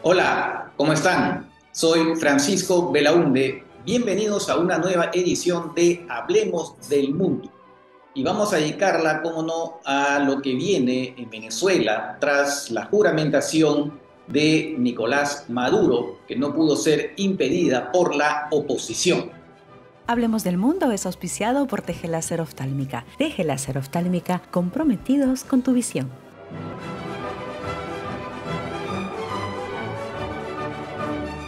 Hola, ¿cómo están? Soy Francisco Belaunde. Bienvenidos a una nueva edición de Hablemos del Mundo. Y vamos a dedicarla, como no, a lo que viene en Venezuela tras la juramentación de Nicolás Maduro, que no pudo ser impedida por la oposición. Hablemos del Mundo es auspiciado por Teje Láser Oftálmica. Teje Láser Oftálmica, comprometidos con tu visión.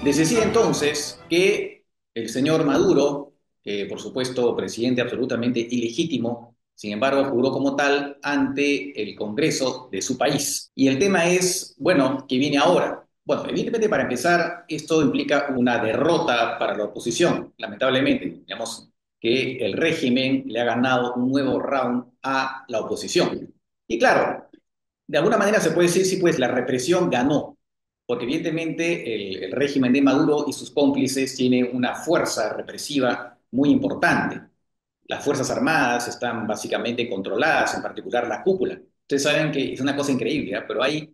Les decía entonces que el señor Maduro, que por supuesto presidente absolutamente ilegítimo, sin embargo juró como tal ante el Congreso de su país. Y el tema es, bueno, ¿qué viene ahora? Bueno, evidentemente para empezar, esto implica una derrota para la oposición, lamentablemente. Digamos que el régimen le ha ganado un nuevo round a la oposición. Y claro, de alguna manera se puede decir, sí, pues la represión ganó, porque evidentemente el régimen de Maduro y sus cómplices tienen una fuerza represiva muy importante. Las Fuerzas Armadas están básicamente controladas, en particular la cúpula. Ustedes saben que es una cosa increíble, ¿eh? Pero hay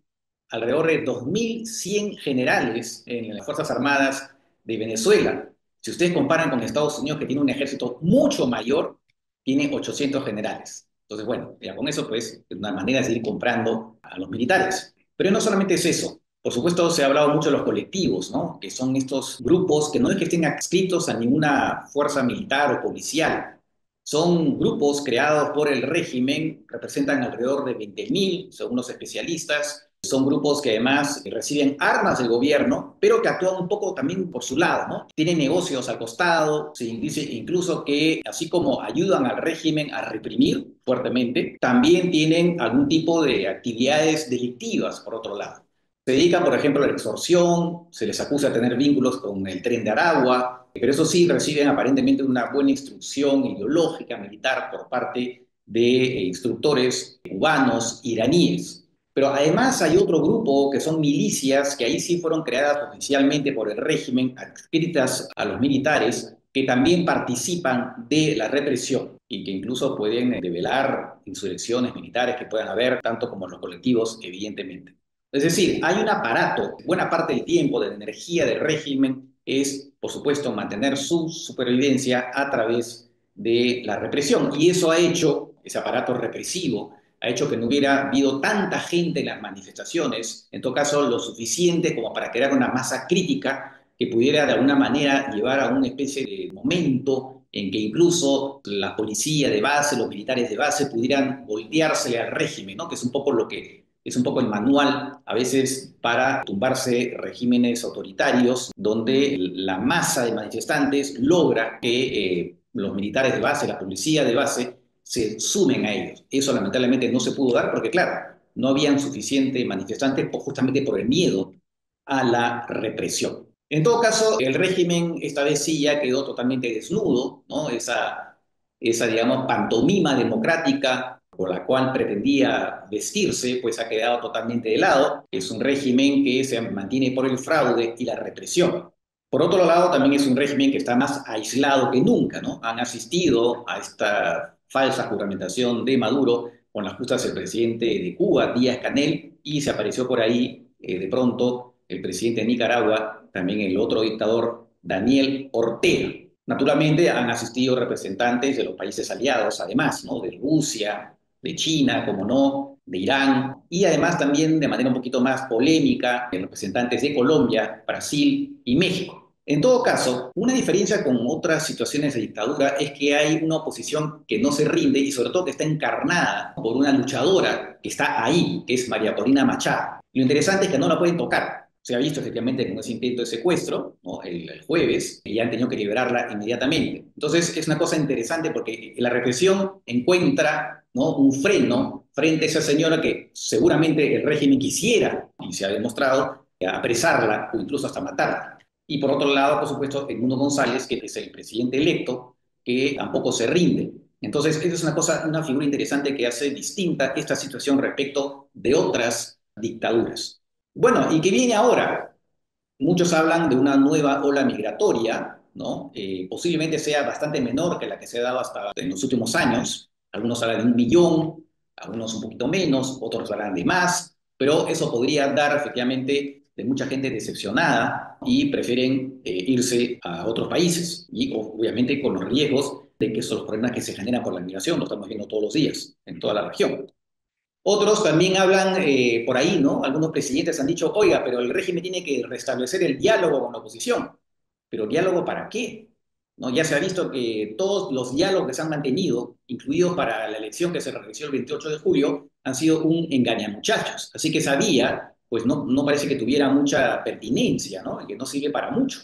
alrededor de 2.100 generales en las Fuerzas Armadas de Venezuela. Si ustedes comparan con Estados Unidos, que tiene un ejército mucho mayor, tiene 800 generales. Entonces, bueno, ya con eso, pues, es una manera de seguir comprando a los militares. Pero no solamente es eso. Por supuesto, se ha hablado mucho de los colectivos, ¿no? Que son estos grupos que no es que estén adscritos a ninguna fuerza militar o policial. Son grupos creados por el régimen, representan alrededor de 20.000, según los especialistas. Son grupos que además reciben armas del gobierno, pero que actúan un poco también por su lado, ¿no? Tienen negocios al costado, se dice incluso que así como ayudan al régimen a reprimir fuertemente, también tienen algún tipo de actividades delictivas por otro lado. Se dedican, por ejemplo, a la extorsión, se les acusa de tener vínculos con el Tren de Aragua, pero eso sí, reciben aparentemente una buena instrucción ideológica militar por parte de instructores cubanos, iraníes. Pero además hay otro grupo que son milicias que ahí sí fueron creadas oficialmente por el régimen, adscritas a los militares, que también participan de la represión y que incluso pueden develar insurrecciones militares que puedan haber, tanto como los colectivos, evidentemente. Es decir, hay un aparato, buena parte del tiempo, de la energía del régimen es, por supuesto, mantener su supervivencia a través de la represión. Y eso ha hecho, ese aparato represivo, ha hecho que no hubiera habido tanta gente en las manifestaciones, en todo caso lo suficiente como para crear una masa crítica que pudiera de alguna manera llevar a una especie de momento en que incluso la policía de base, los militares de base pudieran volteársele al régimen, ¿no? Que es un poco lo que es un poco el manual a veces para tumbarse regímenes autoritarios, donde la masa de manifestantes logra que los militares de base, la policía de base, se sumen a ellos. Eso lamentablemente no se pudo dar porque, claro, no habían suficientes manifestantes justamente por el miedo a la represión. En todo caso, el régimen esta vez sí ya quedó totalmente desnudo, ¿no? Esa digamos, pantomima democrática por la cual pretendía vestirse, pues ha quedado totalmente de lado. Es un régimen que se mantiene por el fraude y la represión. Por otro lado, también es un régimen que está más aislado que nunca, ¿no? Han asistido a esta falsa juramentación de Maduro con las justas del presidente de Cuba, Díaz-Canel, y se apareció por ahí de pronto el presidente de Nicaragua, también el otro dictador, Daniel Ortega. Naturalmente han asistido representantes de los países aliados, además, ¿no? De Rusia, de China, como no, de Irán, y además también de manera un poquito más polémica, representantes de Colombia, Brasil y México. En todo caso, una diferencia con otras situaciones de dictadura es que hay una oposición que no se rinde y sobre todo que está encarnada por una luchadora que está ahí, que es María Corina Machado. Lo interesante es que no la pueden tocar. Se ha visto efectivamente con ese intento de secuestro, ¿no? El jueves, y han tenido que liberarla inmediatamente. Entonces es una cosa interesante porque la represión encuentra, ¿no? Un freno frente a esa señora que seguramente el régimen quisiera, y se ha demostrado, apresarla o incluso hasta matarla. Y por otro lado, por supuesto, Edmundo González, que es el presidente electo, que tampoco se rinde. Entonces, esa es una cosa, una figura interesante que hace distinta esta situación respecto de otras dictaduras. Bueno, ¿y qué viene ahora? Muchos hablan de una nueva ola migratoria, ¿no? Posiblemente sea bastante menor que la que se ha dado hasta en los últimos años. Algunos hablan de 1 millón, algunos un poquito menos, otros hablan de más, pero eso podría dar efectivamente de mucha gente decepcionada y prefieren irse a otros países. Y obviamente con los riesgos de que esos los problemas que se generan por la migración, lo estamos viendo todos los días en toda la región. Otros también hablan por ahí, ¿no? Algunos presidentes han dicho, oiga, pero el régimen tiene que restablecer el diálogo con la oposición. ¿Pero diálogo para qué? ¿No? Ya se ha visto que todos los diálogos que se han mantenido, incluidos para la elección que se realizó el 28 de julio, han sido un engañamuchachos. Así que esa vía, pues no parece que tuviera mucha pertinencia, ¿no? Y que no sirve para mucho.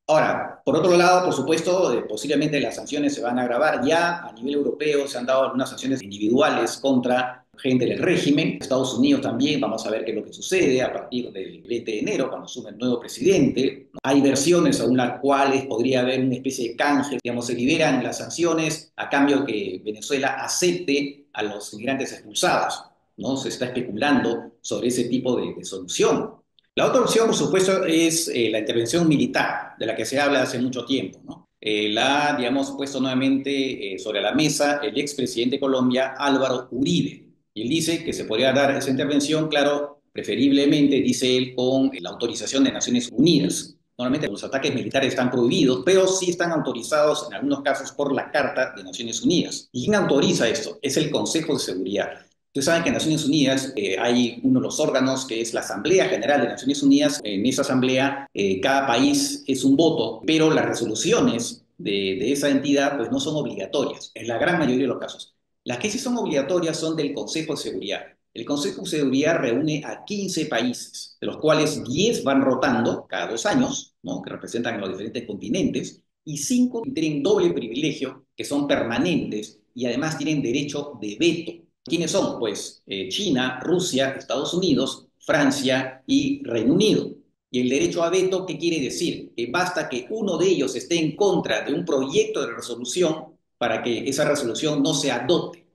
Ahora, por otro lado, por supuesto, posiblemente las sanciones se van a agravar. Ya a nivel europeo se han dado algunas sanciones individuales contra gente del régimen. Estados Unidos también, vamos a ver qué es lo que sucede a partir del 20 de enero, cuando asume el nuevo presidente. Hay versiones según las cuales podría haber una especie de canje, digamos, se liberan las sanciones a cambio que Venezuela acepte a los migrantes expulsados, ¿no? Se está especulando sobre ese tipo de solución. La otra opción, por supuesto, es la intervención militar, de la que se habla hace mucho tiempo, ¿no? La, digamos, puesto nuevamente sobre la mesa el expresidente de Colombia, Álvaro Uribe. Y él dice que se podría dar esa intervención, claro, preferiblemente, dice él, con la autorización de Naciones Unidas. Normalmente los ataques militares están prohibidos, pero sí están autorizados en algunos casos por la Carta de Naciones Unidas. ¿Y quién autoriza esto? Es el Consejo de Seguridad. Ustedes saben que en Naciones Unidas hay uno de los órganos que es la Asamblea General de Naciones Unidas. En esa asamblea cada país es un voto, pero las resoluciones de esa entidad pues no son obligatorias, en la gran mayoría de los casos. Las que sí son obligatorias son del Consejo de Seguridad. El Consejo de Seguridad reúne a 15 países, de los cuales 10 van rotando cada 2 años, ¿no? Que representan a los diferentes continentes, y 5 tienen doble privilegio, que son permanentes y además tienen derecho de veto. ¿Quiénes son? Pues China, Rusia, Estados Unidos, Francia y Reino Unido. Y el derecho a veto, ¿qué quiere decir? Que basta que uno de ellos esté en contra de un proyecto de resolución para que esa resolución no se adopte.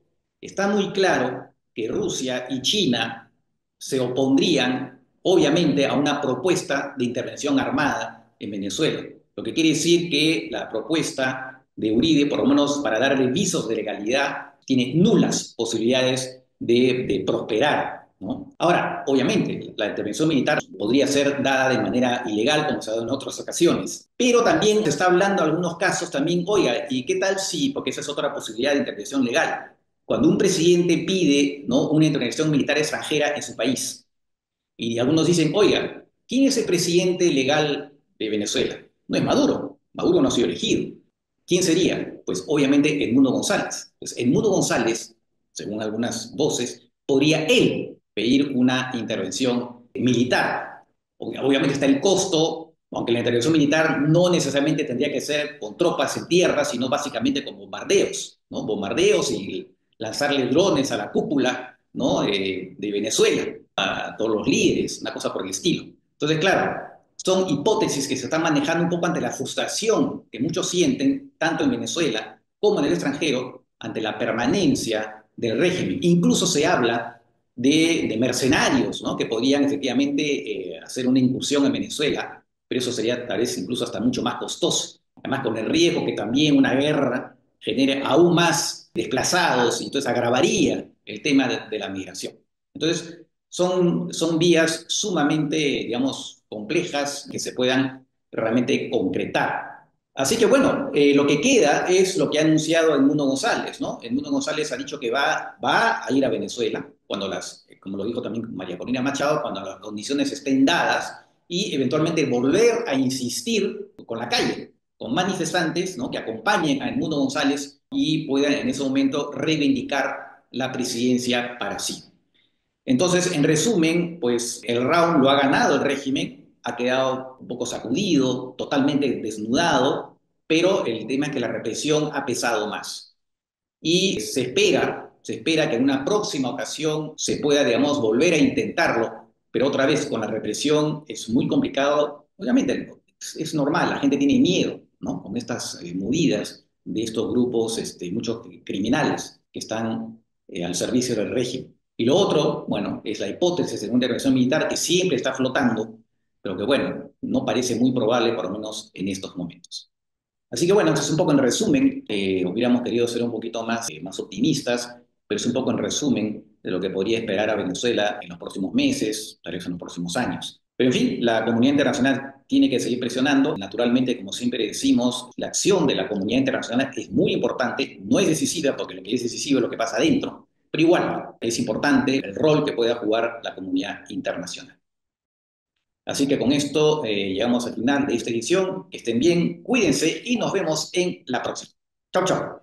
Está muy claro que Rusia y China se opondrían, obviamente, a una propuesta de intervención armada en Venezuela. Lo que quiere decir que la propuesta de Uribe, por lo menos para darle visos de legalidad, tiene nulas posibilidades de prosperar, ¿no? Ahora, obviamente, la intervención militar podría ser dada de manera ilegal, como se ha dado en otras ocasiones, pero también se está hablando en algunos casos también, oiga, ¿y qué tal si, porque esa es otra posibilidad de intervención legal, cuando un presidente pide, ¿no?, una intervención militar extranjera en su país, y algunos dicen, oiga, ¿quién es el presidente legal de Venezuela? No es Maduro, Maduro no ha sido elegido. ¿Quién sería? Pues obviamente Edmundo González. Pues Edmundo González, según algunas voces, podría él pedir una intervención militar. Obviamente está el costo, aunque la intervención militar no necesariamente tendría que ser con tropas en tierra, sino básicamente con bombardeos, ¿no? Bombardeos y lanzarle drones a la cúpula, ¿no?, de Venezuela, a todos los líderes, una cosa por el estilo. Entonces, claro, son hipótesis que se están manejando un poco ante la frustración que muchos sienten, tanto en Venezuela como en el extranjero, ante la permanencia del régimen. Incluso se habla de mercenarios, ¿no?, que podrían efectivamente hacer una incursión en Venezuela, pero eso sería tal vez incluso hasta mucho más costoso. Además, con el riesgo que también una guerra genere aún más desplazados, y entonces agravaría el tema de la migración. Entonces, son vías sumamente, digamos, complejas que se puedan realmente concretar. Así que bueno, lo que queda es lo que ha anunciado Edmundo González, ¿no? Edmundo González ha dicho que va a ir a Venezuela, cuando como lo dijo también María Corina Machado, cuando las condiciones estén dadas, y eventualmente volver a insistir con la calle, con manifestantes, ¿no?, que acompañen a Edmundo González y puedan en ese momento reivindicar la presidencia para sí. Entonces, en resumen, pues el round lo ha ganado el régimen, ha quedado un poco sacudido, totalmente desnudado, pero el tema es que la represión ha pesado más. Y se espera que en una próxima ocasión se pueda, digamos, volver a intentarlo, pero otra vez con la represión es muy complicado. Obviamente es normal, la gente tiene miedo, ¿no?, con estas movidas de estos grupos, muchos criminales que están al servicio del régimen. Y lo otro, bueno, es la hipótesis de una intervención militar que siempre está flotando, pero que, bueno, no parece muy probable, por lo menos en estos momentos. Así que bueno, eso es un poco en resumen. Hubiéramos querido ser un poquito más optimistas, pero es un poco en resumen de lo que podría esperar a Venezuela en los próximos meses, tal vez en los próximos años. Pero en fin, la comunidad internacional tiene que seguir presionando. Naturalmente, como siempre decimos, la acción de la comunidad internacional es muy importante, no es decisiva porque lo que es decisivo es lo que pasa adentro, pero igual es importante el rol que pueda jugar la comunidad internacional. Así que con esto llegamos al final de esta edición. Que estén bien, cuídense y nos vemos en la próxima. Chau, chau.